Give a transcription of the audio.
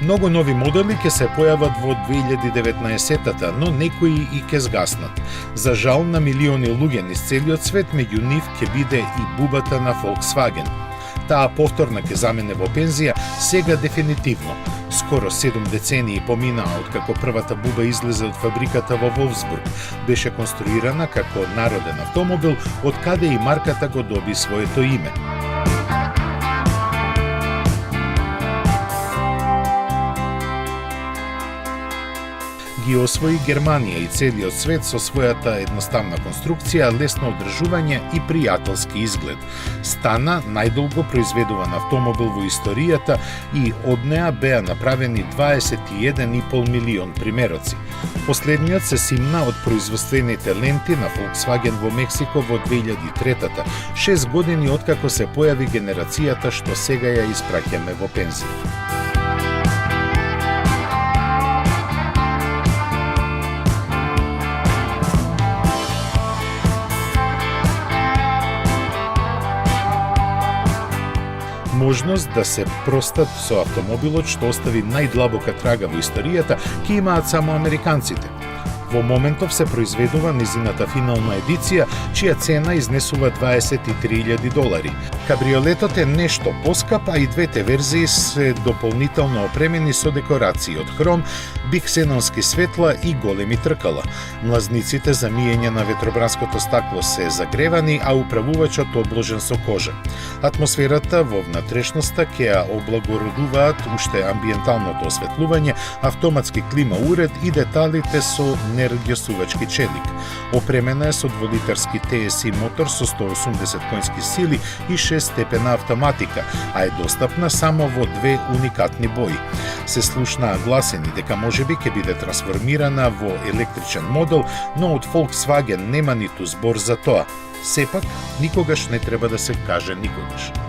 Многу нови модели ќе се појават во 2019-та, но некои и ќе згаснат. За жал на милиони луѓе низ целиот свет, меѓу нив ќе биде и бубата на Volkswagen. Таа повторно ќе замене во пензија сега дефинитивно. Скоро 7 децении поминаа откако првата буба излезе од фабриката во Волфсбург. Беше конструирана како народен автомобил, од каде и марката го доби своето име. Ги освои Германија и целиот свет со својата едноставна конструкција, лесно одржување и пријателски изглед. Стана најдолго произведуван автомобил во историјата и од неа беа направени 21,5 милион примероци. Последниот се симна од производствените ленти на Volkswagen во Мексико во 2003-та, 6 години откако се појави генерацијата што сега ја испраќаме во пензија. Можност да се простат со автомобилот што остави најдлабока трага во историјата ќе имаат само американците. Во моментов се произведува низината финална едиција, чија цена изнесува $23,000. Кабриолетот е нешто поскап, а и двете верзии се дополнително опремени со декорации од хром, биксенонски светла и големи тркала. Млазниците за миење на ветробранското стакло се загревани, а управувачот обложен со кожа. Атмосферата во внатрешноста ќе ја облагородуваат уште амбиенталното осветлување, автоматски клима уред и деталите со нерѓосувачки челик. Опремена е со 2-литарски TSI мотор со 180 конски сили и 6-степена автоматика, а е достапна само во 2 уникатни бои. Се слушнаа гласини дека можеби ќе биде трансформирана во електричен модел, но од Volkswagen нема ниту збор за тоа. Сепак, никогаш не треба да се каже никогаш.